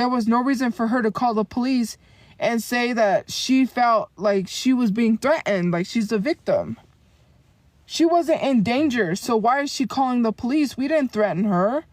There was no reason for her to call the police and say that she felt like she was being threatened, like she's the victim. She wasn't in danger, so why is she calling the police? We didn't threaten her.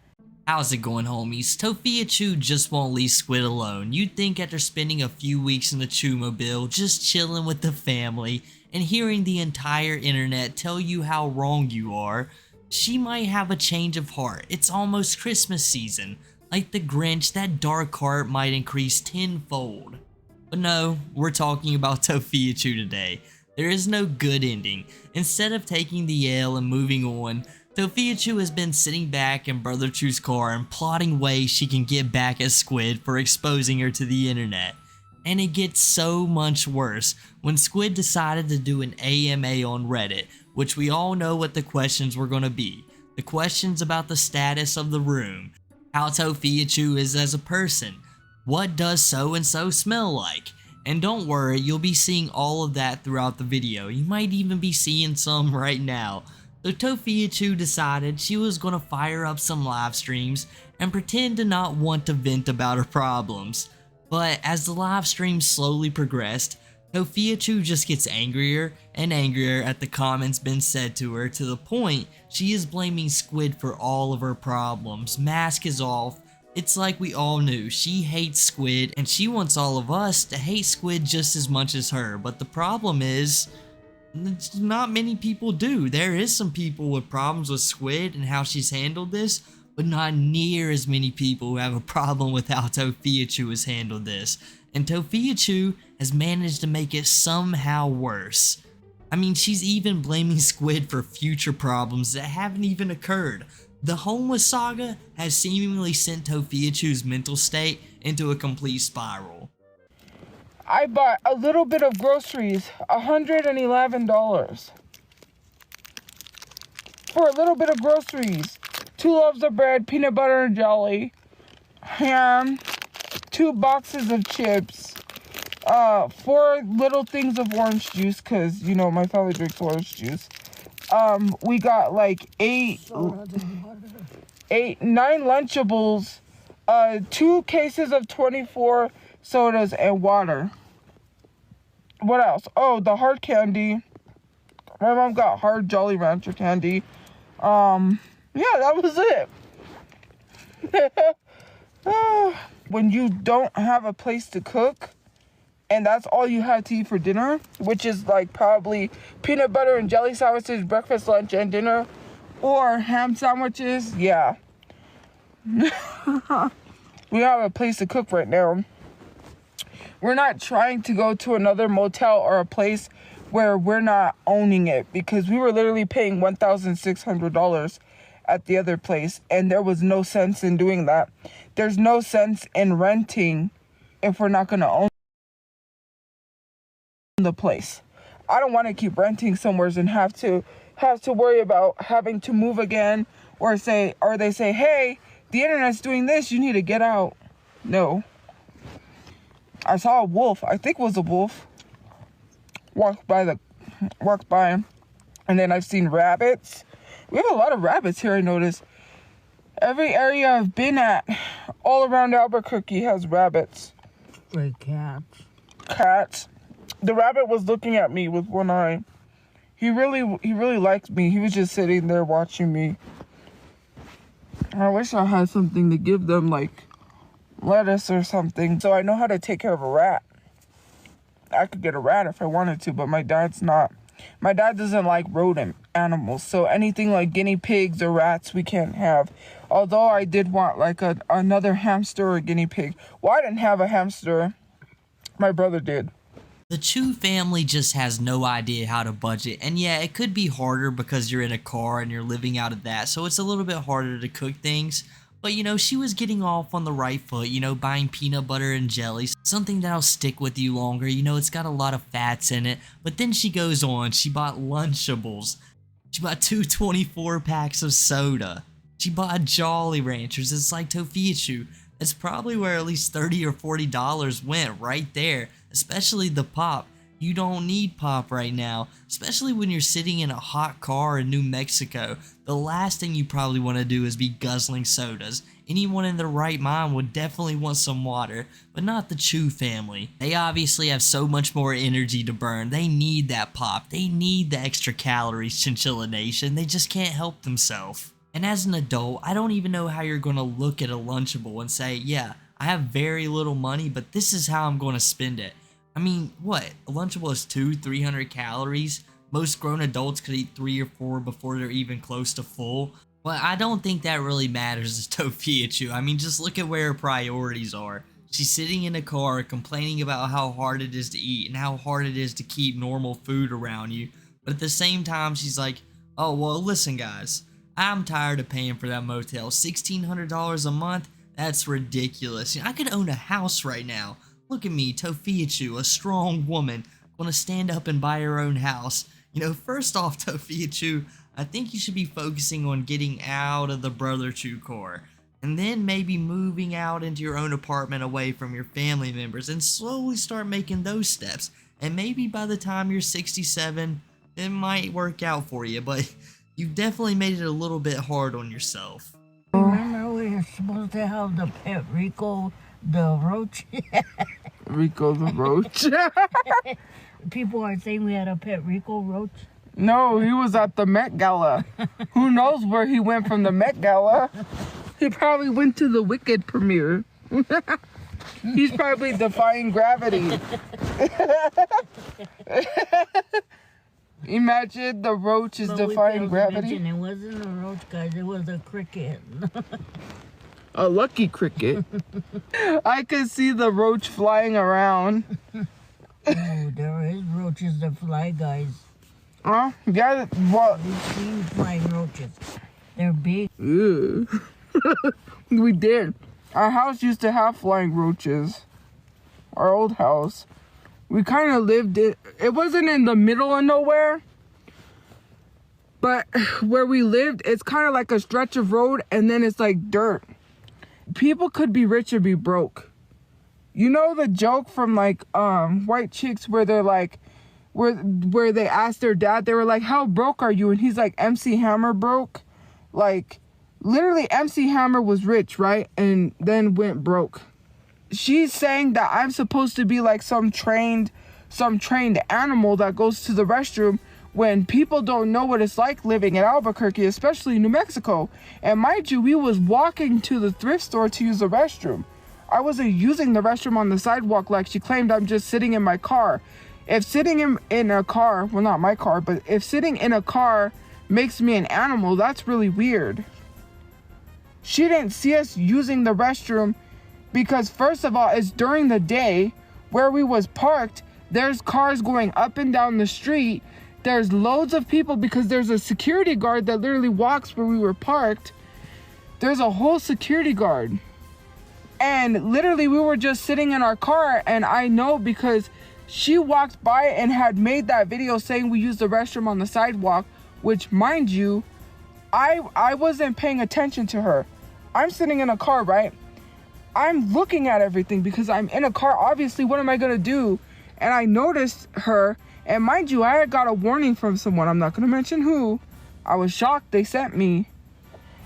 How's it going, homies? Tophiachu just won't leave Squid alone. You'd think after spending a few weeks in the Chew-mobile, just chilling with the family, and hearing the entire internet tell you how wrong you are, she might have a change of heart. It's almost Christmas season. Like the Grinch, that dark heart might increase tenfold. But no, we're talking about Tophiachu today. There is no good ending. Instead of taking the L and moving on, Tophiachu has been sitting back in Brother Chu's car and plotting ways she can get back at Squid for exposing her to the internet. And it gets so much worse when Squid decided to do an AMA on Reddit, which we all know what the questions were going to be. The questions about the status of the room, how Tophiachu is as a person, what does so and so smell like? And don't worry, you'll be seeing all of that throughout the video. You might even be seeing some right now. So Tophiachu decided she was going to fire up some live streams and pretend to not want to vent about her problems. But as the live stream slowly progressed, Tophiachu just gets angrier and angrier at the comments being said to her, to the point she is blaming Squid for all of her problems. Mask is off. It's like we all knew. She hates Squid and she wants all of us to hate Squid just as much as her. But the problem is, not many people do. There is some people with problems with Squid and how she's handled this, but not near as many people who have a problem with how Tophiachu has handled this. And Tophiachu has managed to make it somehow worse. I mean, she's even blaming Squid for future problems that haven't even occurred. The homeless saga has seemingly sent Tophiachu's mental state into a complete spiral. I bought a little bit of groceries, $111. For a little bit of groceries, 2 loaves of bread, peanut butter and jelly, ham, 2 boxes of chips, 4 little things of orange juice, because, you know, my family drinks orange juice. We got like 9 Lunchables, 2 cases of 24 sodas and water. What else? Oh, the hard candy. My mom got hard Jolly Rancher candy. Yeah, that was it. When you don't have a place to cook and that's all you have to eat for dinner, which is like probably peanut butter and jelly sandwiches, breakfast, lunch, and dinner, or ham sandwiches, yeah. We have a place to cook right now. We're not trying to go to another motel or a place where we're not owning it, because we were literally paying $1,600 at the other place, and there was no sense in doing that. There's no sense in renting if we're not going to own the place. I don't want to keep renting somewhere and have to worry about having to move again, or they say, hey, the internet's doing this, you need to get out. No. I saw a wolf, I think it was a wolf, walk by, and then I've seen rabbits. We have a lot of rabbits here, I noticed. Every area I've been at, all around Albuquerque, has rabbits. Like cats. Cats. The rabbit was looking at me with one eye. He really liked me. He was just sitting there watching me. I wish I had something to give them, like lettuce or something, so I know how to take care of a rat. I could get a rat if I wanted to, but my dad doesn't like rodent animals, so anything like guinea pigs or rats we can't have. Although I did want like another hamster or guinea pig. Well, I didn't have a hamster. My brother did. The Chu family just has no idea how to budget, and yeah, it could be harder because you're in a car and you're living out of that, so it's a little bit harder to cook things. But you know, she was getting off on the right foot, you know, buying peanut butter and jelly, something that'll stick with you longer, you know, it's got a lot of fats in it. But then she goes on, she bought Lunchables, she bought 2 24 packs of soda, she bought Jolly Ranchers. It's like, Tophiachu, that's probably where at least $30 or $40 went right there, especially the pop. You don't need pop right now, especially when you're sitting in a hot car in New Mexico. The last thing you probably want to do is be guzzling sodas. Anyone in their right mind would definitely want some water, but not the Chu family. They obviously have so much more energy to burn. They need that pop. They need the extra calories, Chinchilla Nation. They just can't help themselves. And as an adult, I don't even know how you're going to look at a Lunchable and say, yeah, I have very little money, but this is how I'm going to spend it. I mean, what? A Lunchable is 200-300 calories? Most grown adults could eat 3 or 4 before they're even close to full. Well, I don't think that really matters to Tophiachu. I mean, just look at where her priorities are. She's sitting in a car complaining about how hard it is to eat and how hard it is to keep normal food around you. But at the same time, she's like, oh, well, listen, guys. I'm tired of paying for that motel. $1,600 a month? That's ridiculous. You know, I could own a house right now. Look at me, Tophiachu, a strong woman, gonna stand up and buy her own house. You know, first off, Tophiachu, I think you should be focusing on getting out of the Brother Chu core, and then maybe moving out into your own apartment away from your family members and slowly start making those steps. And maybe by the time you're 67, it might work out for you, but you've definitely made it a little bit hard on yourself. Remember we were supposed to have the pet Rico, the roach? Rico the roach. People are saying we had a pet Rico roach. No, he was at the Met Gala. Who knows where he went from the Met Gala? He probably went to the Wicked premiere. He's probably defying gravity. Imagine the roach is defying gravity. It wasn't a roach, guys. It was a cricket. A lucky cricket. I could see the roach flying around. Oh, there is roaches that fly, guys. Yeah, well, We've seen flying roaches. They're big. ew. We did. Our house used to have flying roaches. Our old house. We kind of lived it. It wasn't in the middle of nowhere. But where we lived, it's kind of like a stretch of road and then it's like dirt. People could be rich or be broke. You know the joke from like White Chicks where they're like, where they asked their dad, they were like, how broke are you? And he's like, MC Hammer broke. Like, literally MC Hammer was rich, right? And then went broke. She's saying that I'm supposed to be like some trained animal that goes to the restroom when people don't know what it's like living in Albuquerque, especially New Mexico. And mind you, we was walking to the thrift store to use the restroom. I wasn't using the restroom on the sidewalk like she claimed. I'm just sitting in my car. If sitting in a car, well, not my car, but if sitting in a car makes me an animal, that's really weird. She didn't see us using the restroom because first of all, it's during the day where we was parked. There's cars going up and down the street. There's loads of people because there's a security guard that literally walks where we were parked. There's a whole security guard. And literally we were just sitting in our car, and I know because she walked by and had made that video saying we used the restroom on the sidewalk, which mind you, I wasn't paying attention to her. I'm sitting in a car, right? I'm looking at everything because I'm in a car. Obviously, what am I going to do? And I noticed her, and mind you, I had got a warning from someone. I'm not going to mention who. I was shocked they sent me.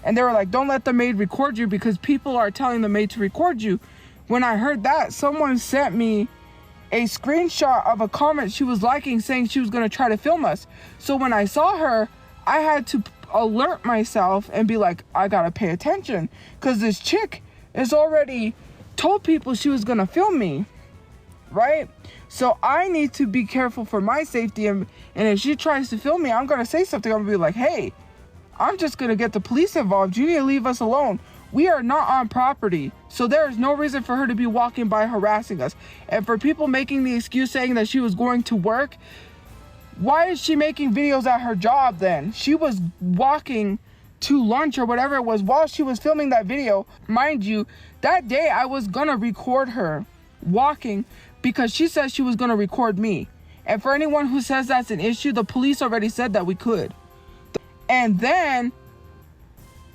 And they were like, don't let the maid record you because people are telling the maid to record you. When I heard that, someone sent me a screenshot of a comment she was liking saying she was going to try to film us. So when I saw her, I had to alert myself and be like, I got to pay attention because this chick has already told people she was going to film me, right? So I need to be careful for my safety. And if she tries to film me, I'm going to say something. I'm going to be like, hey, I'm just going to get the police involved. You need to leave us alone. We are not on property. So there is no reason for her to be walking by harassing us. And for people making the excuse saying that she was going to work, why is she making videos at her job then? She was walking to lunch or whatever it was while she was filming that video. Mind you, that day I was going to record her walking because she said she was going to record me. And for anyone who says that's an issue, the police already said that we could. And then,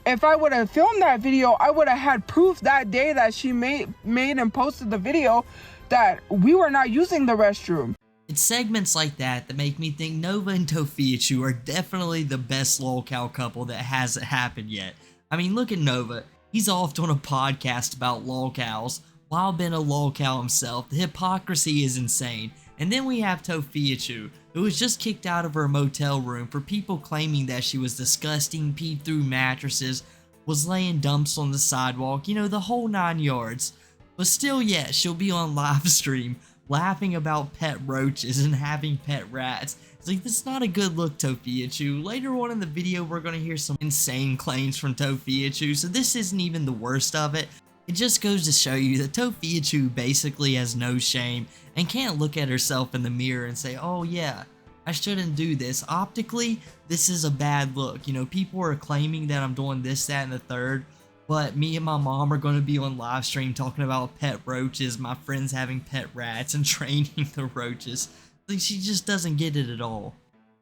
if I would have filmed that video, I would have had proof that day that she made and posted the video that we were not using the restroom. It's segments like that that make me think Nova and Tophiachu are definitely the best lolcow couple that hasn't happened yet. I mean, look at Nova. He's oft on a podcast about lolcows, while being a lolcow himself. The hypocrisy is insane. And then we have Tophiachu, who was just kicked out of her motel room for people claiming that she was disgusting, peed through mattresses, was laying dumps on the sidewalk, you know, the whole 9 yards. But still, yeah, she'll be on live stream laughing about pet roaches and having pet rats. It's like, that's not a good look, Tophiachu. Later on in the video, we're going to hear some insane claims from Tophiachu, so this isn't even the worst of it. It just goes to show you that Tophiachu basically has no shame and can't look at herself in the mirror and say, oh yeah, I shouldn't do this. Optically, this is a bad look. You know, people are claiming that I'm doing this, that, and the third, but me and my mom are going to be on live stream talking about pet roaches, my friends having pet rats, and training the roaches. Like, she just doesn't get it at all.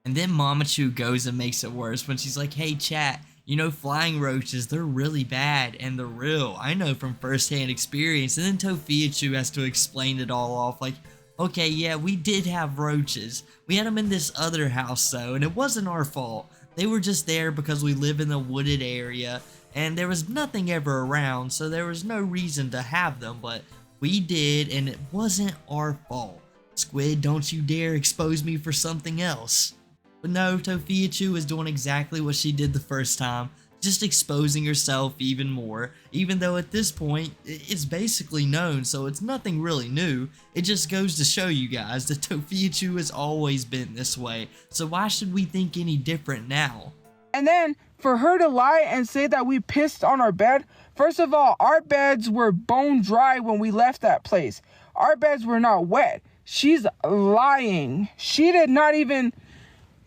And then Mamachu goes and makes it worse when she's like, hey chat, you know, flying roaches, they're really bad and they're real. I know from first-hand experience. And then Tophiachu has to explain it all off like, okay, yeah, we did have roaches. We had them in this other house though, and it wasn't our fault. They were just there because we live in a wooded area and there was nothing ever around, so there was no reason to have them, but we did and it wasn't our fault. Squid, don't you dare expose me for something else. But no, Tophiachu is doing exactly what she did the first time, just exposing herself even more, even though at this point, it's basically known, so it's nothing really new. It just goes to show you guys that Tophiachu has always been this way, so why should we think any different now? And then, for her to lie and say that we pissed on our bed, first of all, our beds were bone dry when we left that place. Our beds were not wet. She's lying. She did not even...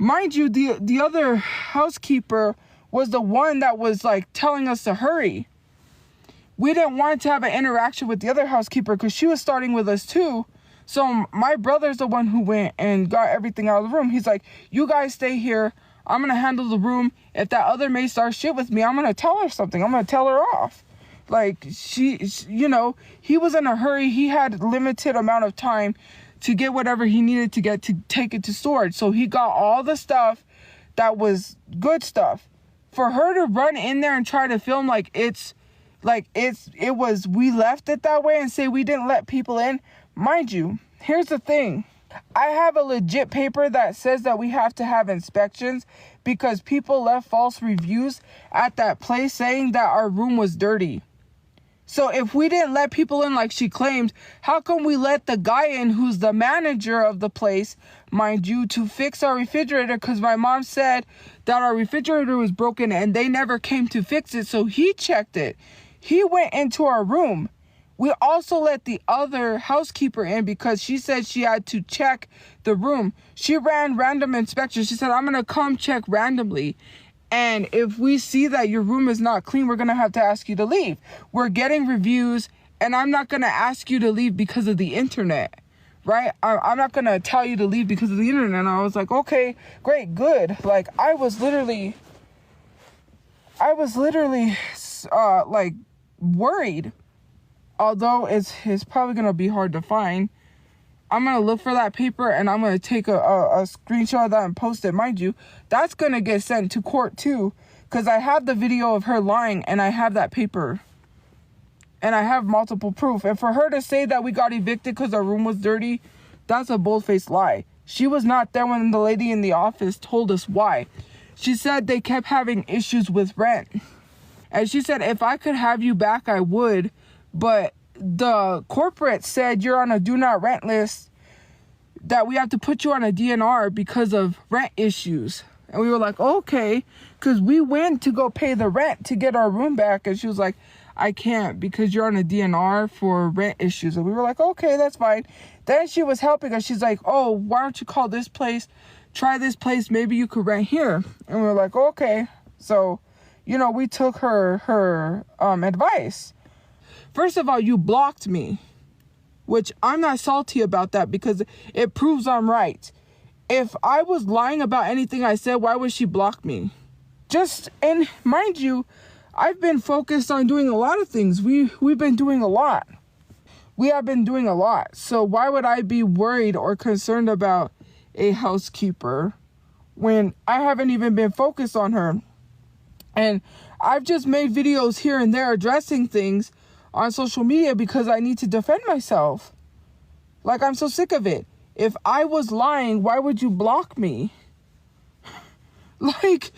Mind you, the other housekeeper was the one that was like telling us to hurry. We didn't want to have an interaction with the other housekeeper because she was starting with us too. So my brother's the one who went and got everything out of the room. He's like, you guys stay here. I'm going to handle the room. If that other maid starts shit with me, I'm going to tell her something. I'm going to tell her off. Like, you know, he was in a hurry. He had limited amount of time to get whatever he needed to get to take it to storage. So he got all the stuff that was good stuff. For her to run in there and try to film like it was we left it that way and say we didn't let people in. Mind you, here's the thing. I have a legit paper that says that we have to have inspections because people left false reviews at that place saying that our room was dirty. So if we didn't let people in like she claimed, how come we let the guy in who's the manager of the place, mind you, to fix our refrigerator? Because my mom said that our refrigerator was broken and they never came to fix it. So he checked it. He went into our room. We also let the other housekeeper in because she said she had to check the room. She ran random inspections. She said, I'm going to come check randomly. And if we see that your room is not clean, we're going to have to ask you to leave. We're getting reviews, and I'm not going to ask you to leave because of the internet, right? I'm not going to tell you to leave because of the internet. And I was like, okay, great, good. Like, I was literally, like, worried. Although it's probably going to be hard to find. I'm going to look for that paper and I'm going to take a screenshot of that and post it. Mind you, that's going to get sent to court too. Because I have the video of her lying and I have that paper. And I have multiple proof. And for her to say that we got evicted because our room was dirty, that's a bold-faced lie. She was not there when the lady in the office told us why. She said they kept having issues with rent. And she said, if I could have you back, I would. But the corporate said you're on a do not rent list, that we have to put you on a DNR because of rent issues. And we were like, okay, because we went to go pay the rent to get our room back. And she was like, I can't because you're on a DNR for rent issues. And we were like, okay, that's fine. Then she was helping us. She's like, oh, why don't you call this place? Try this place. Maybe you could rent here. And we were like, okay. So, you know, we took her advice. First of all, you blocked me, which I'm not salty about that because it proves I'm right. If I was lying about anything I said, why would she block me? And mind you, I've been focused on doing a lot of things. We've been doing a lot. We have been doing a lot. So why would I be worried or concerned about a housekeeper when I haven't even been focused on her? And I've just made videos here and there addressing things on social media because I need to defend myself. Like, I'm so sick of it. If I was lying, why would you block me? Like,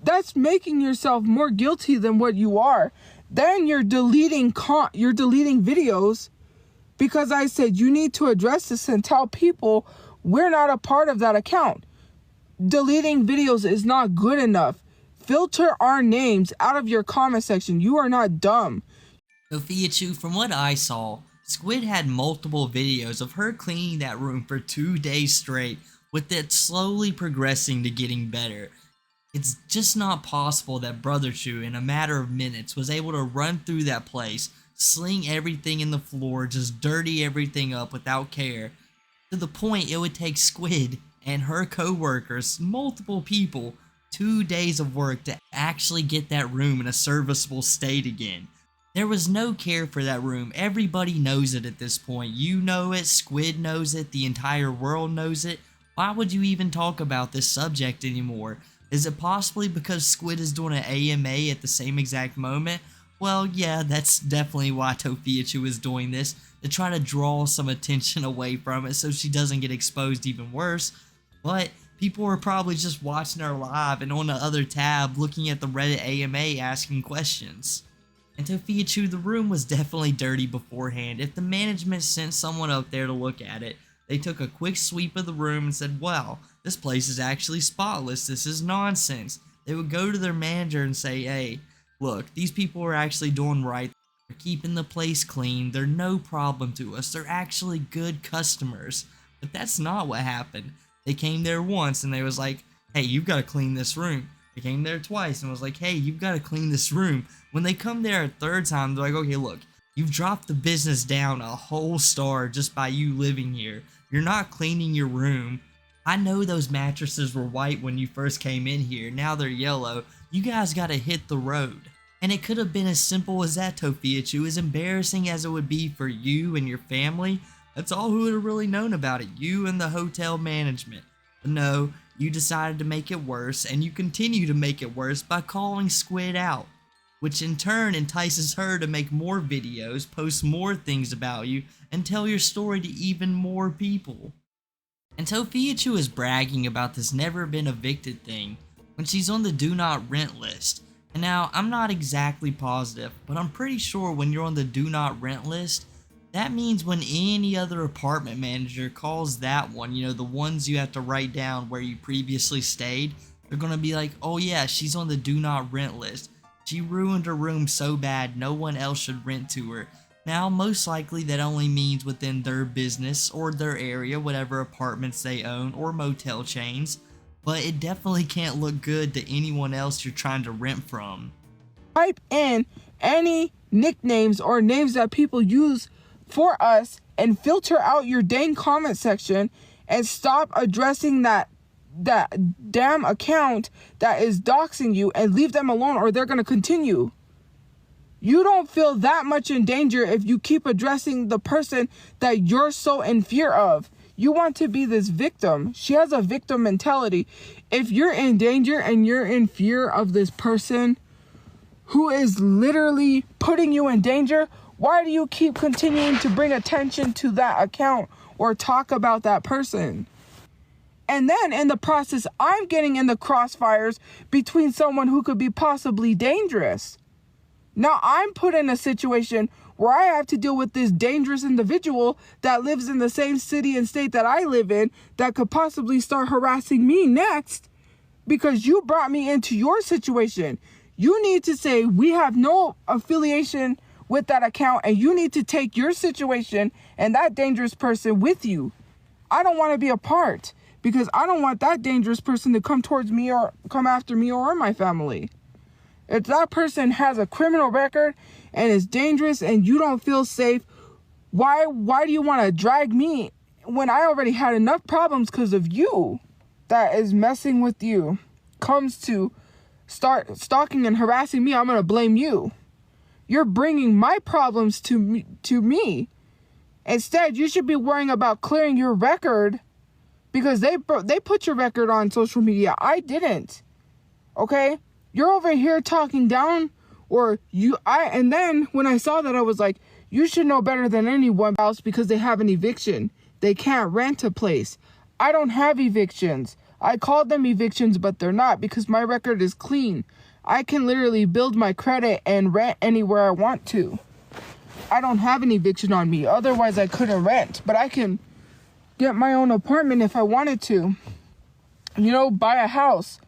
that's making yourself more guilty than what you are. Then you're deleting videos because I said you need to address this and tell people we're not a part of that account. Deleting videos is not good enough. Filter our names out of your comment section. You are not dumb. Tophiachu, from what I saw, Squid had multiple videos of her cleaning that room for 2 days straight, with it slowly progressing to getting better. It's just not possible that Brother Chu, in a matter of minutes, was able to run through that place, sling everything in the floor, just dirty everything up without care, to the point it would take Squid and her co-workers, multiple people, 2 days of work to actually get that room in a serviceable state again. There was no care for that room. Everybody knows it at this point. You know it, Squid knows it, the entire world knows it. Why would you even talk about this subject anymore? Is it possibly because Squid is doing an AMA at the same exact moment? Well, yeah, that's definitely why Tophiachu is doing this, to try to draw some attention away from it so she doesn't get exposed even worse. But people are probably just watching her live and on the other tab looking at the Reddit AMA asking questions. And Tophiachu, the room was definitely dirty beforehand. If the management sent someone up there to look at it, they took a quick sweep of the room and said, wow, this place is actually spotless, this is nonsense. They would go to their manager and say, hey, look, these people are actually doing right. They're keeping the place clean, they're no problem to us, they're actually good customers. But that's not what happened. They came there once and they was like, hey, you've got to clean this room. They came there twice and was like, hey, you've got to clean this room. When they come there a third time, they're like, okay, look, you've dropped the business down a whole star just by you living here. You're not cleaning your room. I know those mattresses were white when you first came in here. Now they're yellow. You guys got to hit the road. And it could have been as simple as that, Tophiachu. As embarrassing as it would be for you and your family, that's all who would have really known about it, you and the hotel management. But no, you decided to make it worse, and you continue to make it worse by calling Squid out, which in turn entices her to make more videos, post more things about you, and tell your story to even more people. And Tophiachu is bragging about this never been evicted thing when she's on the do not rent list. And now, I'm not exactly positive, but I'm pretty sure when you're on the do not rent list, that means when any other apartment manager calls that one, you know, the ones you have to write down where you previously stayed, they're gonna be like, oh yeah, she's on the do not rent list. She ruined her room so bad no one else should rent to her. Now, most likely that only means within their business or their area, whatever apartments they own or motel chains, but it definitely can't look good to anyone else you're trying to rent from. Type in any nicknames or names that people use for us and filter out your dang comment section and stop addressing that damn account that is doxing you and leave them alone, or they're going to continue. You don't feel that much in danger if you keep addressing the person that you're so in fear of. You want to be this victim. She has a victim mentality. If you're in danger and you're in fear of this person who is literally putting you in danger, why do you keep continuing to bring attention to that account or talk about that person? And then in the process, I'm getting in the crossfires between someone who could be possibly dangerous. Now I'm put in a situation where I have to deal with this dangerous individual that lives in the same city and state that I live in that could possibly start harassing me next because you brought me into your situation. You need to say we have no affiliation with that account, and you need to take your situation and that dangerous person with you. I don't want to be a part because I don't want that dangerous person to come towards me or come after me or my family. If that person has a criminal record and is dangerous and you don't feel safe, why do you want to drag me when I already had enough problems because of you? That is messing with you. Comes to start stalking and harassing me, I'm going to blame you. You're bringing my problems to me. Instead, you should be worrying about clearing your record because they put your record on social media. I didn't. Okay? You're over here talking down Or and then when I saw that, I was like, you should know better than anyone else because they have an eviction. They can't rent a place. I don't have evictions. I called them evictions, but they're not because my record is clean. I can literally build my credit and rent anywhere I want to. I don't have an eviction on me. Otherwise, I couldn't rent. But I can get my own apartment if I wanted to. You know, buy a house.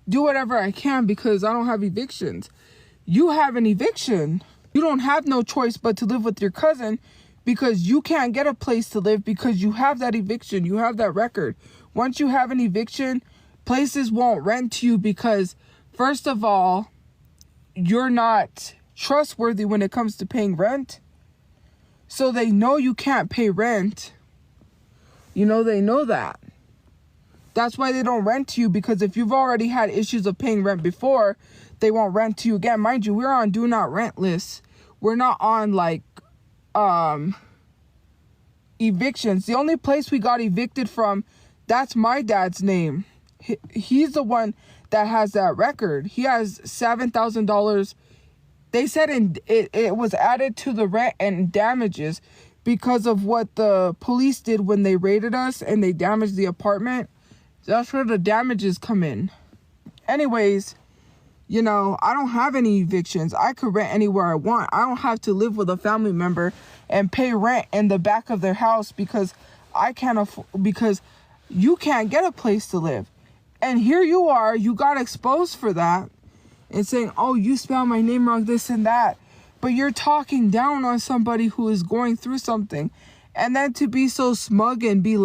Do whatever I can because I don't have evictions. You have an eviction. You don't have no choice but to live with your cousin because you can't get a place to live because you have that eviction. You have that record. Once you have an eviction, places won't rent to you because, first of all, you're not trustworthy when it comes to paying rent. So they know you can't pay rent. You know, they know that. That's why they don't rent to you, because if you've already had issues of paying rent before, they won't rent to you again. Mind you, we're on do not rent lists. We're not on like evictions. The only place we got evicted from, that's my dad's name. He's the one that has that record. He has $7,000. They said it was added to the rent and damages because of what the police did when they raided us and they damaged the apartment. That's where the damages come in. Anyways, you know, I don't have any evictions. I could rent anywhere I want. I don't have to live with a family member and pay rent in the back of their house because because you can't get a place to live. And here you are, you got exposed for that and saying, oh, you spelled my name wrong, this and that. But you're talking down on somebody who is going through something. And then to be so smug and be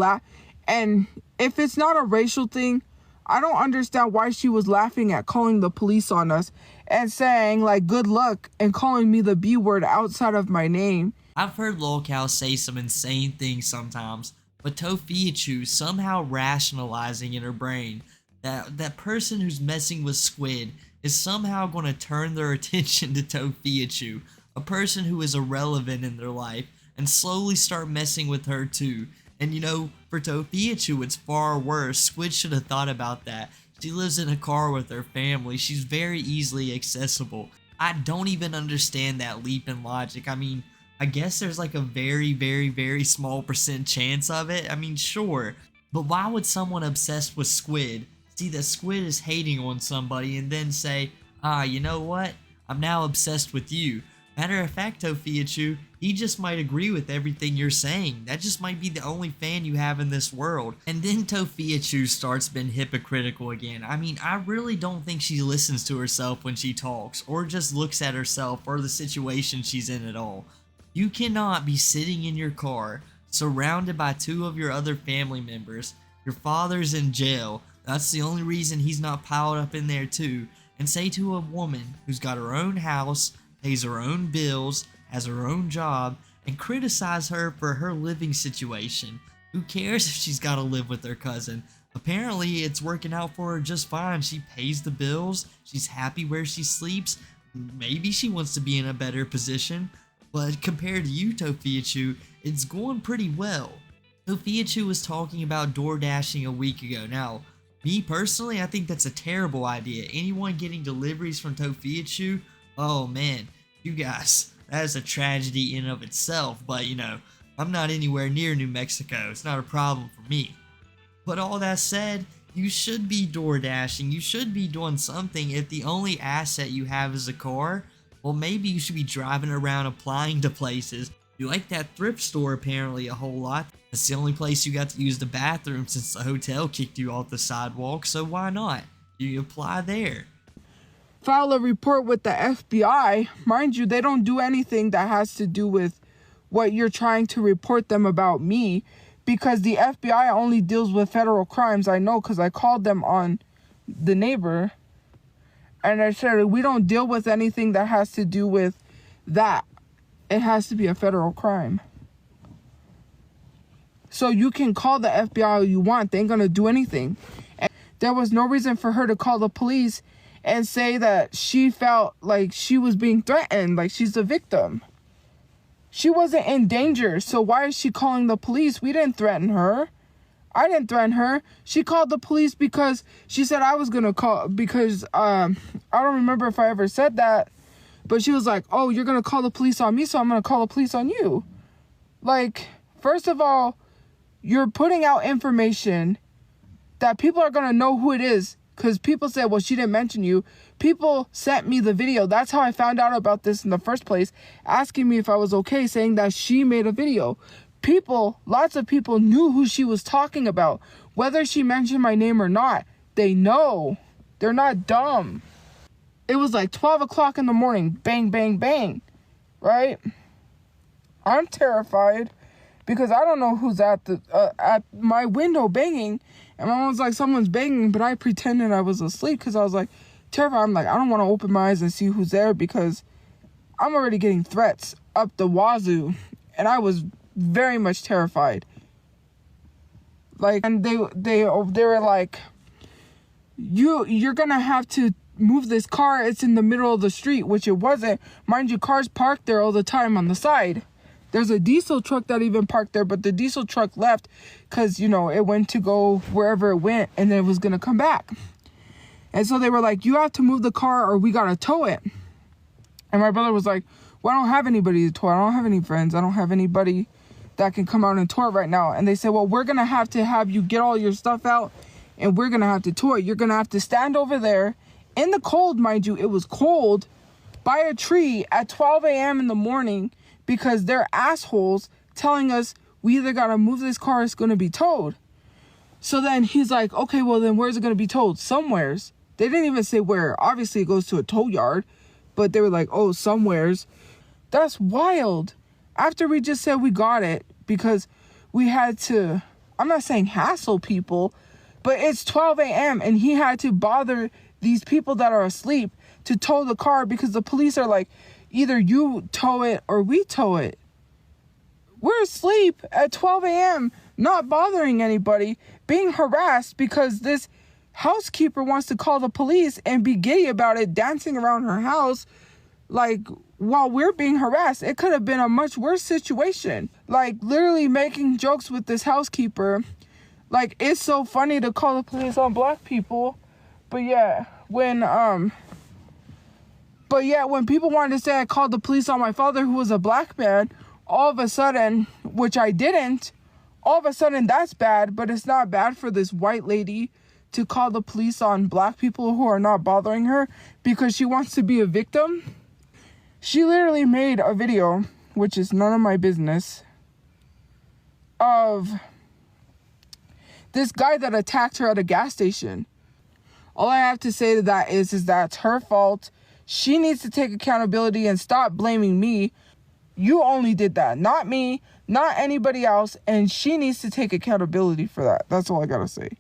and if it's not a racial thing, I don't understand why she was laughing at calling the police on us and saying, like, good luck and calling me the B word outside of my name. I've heard lolcow say some insane things sometimes, but Tophiachu somehow rationalizing in her brain that person who's messing with Squid is somehow going to turn their attention to Tophiachu, a person who is irrelevant in their life, and slowly start messing with her too. And you know, for Tophiachu, it's far worse. Squid should have thought about that. She lives in a car with her family. She's very easily accessible. I don't even understand that leap in logic. I mean, I guess there's like a very, very, very small % chance of it. I mean, sure. But why would someone obsessed with Squid see that Squid is hating on somebody and then say, you know what? I'm now obsessed with you. Matter of fact, Tophiachu, he just might agree with everything you're saying. That just might be the only fan you have in this world. And then Tophiachu starts being hypocritical again. I mean, I really don't think she listens to herself when she talks, or just looks at herself or the situation she's in at all. You cannot be sitting in your car, surrounded by 2 of your other family members. Your father's in jail. That's the only reason he's not piled up in there too. And say to a woman who's got her own house, pays her own bills, has her own job, and criticize her for her living situation. Who cares if she's got to live with her cousin? Apparently, it's working out for her just fine. She pays the bills, she's happy where she sleeps. Maybe she wants to be in a better position, but compared to you, Tophiachu, it's going pretty well. Tophiachu was talking about door dashing a week ago. Now, me personally, I think that's a terrible idea. Anyone getting deliveries from Tophiachu, oh man, you guys, that is a tragedy in and of itself, but you know, I'm not anywhere near New Mexico. It's not a problem for me. But all that said, you should be door dashing. You should be doing something. If the only asset you have is a car, well, maybe you should be driving around applying to places. You like that thrift store apparently a whole lot. That's the only place you got to use the bathroom since the hotel kicked you off the sidewalk, so why not? You apply there. File a report with the FBI. Mind you, they don't do anything that has to do with what you're trying to report them about me, because the FBI only deals with federal crimes. I know because I called them on the neighbor and I said, we don't deal with anything that has to do with that. It has to be a federal crime. So you can call the FBI all you want. They ain't gonna do anything. And there was no reason for her to call the police and say that she felt like she was being threatened, like she's the victim. She wasn't in danger, so why is she calling the police? We didn't threaten her. I didn't threaten her. She called the police because she said I was gonna call, because I don't remember if I ever said that, But she was like, oh, you're going to call the police on me, so I'm going to call the police on you. Like, first of all, you're putting out information that people are going to know who it is. Because people said, well, she didn't mention you. People sent me the video. That's how I found out about this in the first place. Asking me if I was okay, saying that she made a video. People, lots of people knew who she was talking about. Whether she mentioned my name or not, they know. They're not dumb. It was like 12 o'clock in the morning. Bang, bang, bang. Right? I'm terrified. Because I don't know who's at my window banging. And my mom's like, someone's banging. But I pretended I was asleep because I was like, terrified. I'm like, I don't want to open my eyes and see who's there because I'm already getting threats up the wazoo. And I was very much terrified. Like, and they were like, you're going to have to move this car. It's in the middle of the street, which it wasn't. Mind you, cars parked there all the time on the side. There's a diesel truck that even parked there, but the diesel truck left because, you know, it went to go wherever it went and then it was going to come back. And so they were like, you have to move the car or we got to tow it. And my brother was like, well, I don't have anybody to tow. I don't have any friends. I don't have anybody that can come out and tow it right now. And they said, well, we're going to have you get all your stuff out and we're going to have to tow it. You're going to have to stand over there in the cold, mind you. It was cold by a tree at 12 a.m. in the morning. Because they're assholes telling us we either got to move this car or it's going to be towed. So then he's like, okay, well then where's it going to be towed? Somewheres. They didn't even say where. Obviously it goes to a tow yard. But they were like, oh, somewheres. That's wild. After we just said we got it because we had to, I'm not saying hassle people, but it's 12 a.m. and he had to bother these people that are asleep to tow the car because the police are like, either you tow it or we tow it. We're asleep at 12 a.m., not bothering anybody, being harassed because this housekeeper wants to call the police and be giddy about it, dancing around her house, like, while we're being harassed. It could have been a much worse situation. Like, literally making jokes with this housekeeper. Like, it's so funny to call the police on black people. But yeah, when people wanted to say I called the police on my father, who was a black man, all of a sudden, which I didn't, all of a sudden that's bad, but it's not bad for this white lady to call the police on black people who are not bothering her because she wants to be a victim. She literally made a video, which is none of my business, of this guy that attacked her at a gas station. All I have to say to that is that's her fault. She needs to take accountability and stop blaming me. You only did that, not me, not anybody else, and she needs to take accountability for that. That's all I gotta say.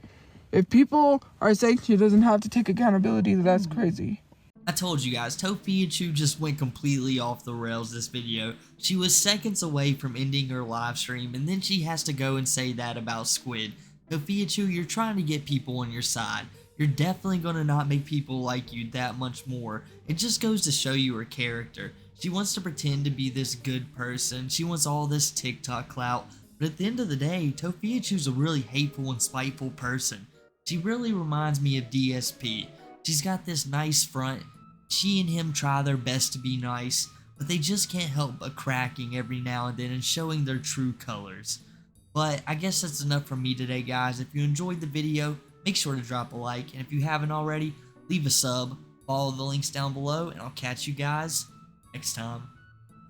If people are saying she doesn't have to take accountability, that's crazy. I told you guys, Tophiachu just went completely off the rails this video. She was seconds away from ending her live stream, and then she has to go and say that about Squid. Tophiachu, you're trying to get people on your side. You're definitely going to not make people like you that much more. It just goes to show you her character. She wants to pretend to be this good person. She wants all this TikTok clout. But at the end of the day, Tophiachu's a really hateful and spiteful person. She really reminds me of DSP. She's got this nice front. She and him try their best to be nice, but they just can't help but cracking every now and then and showing their true colors. But I guess that's enough from me today, guys. If you enjoyed the video, make sure to drop a like, and if you haven't already, leave a sub, follow the links down below, and I'll catch you guys next time.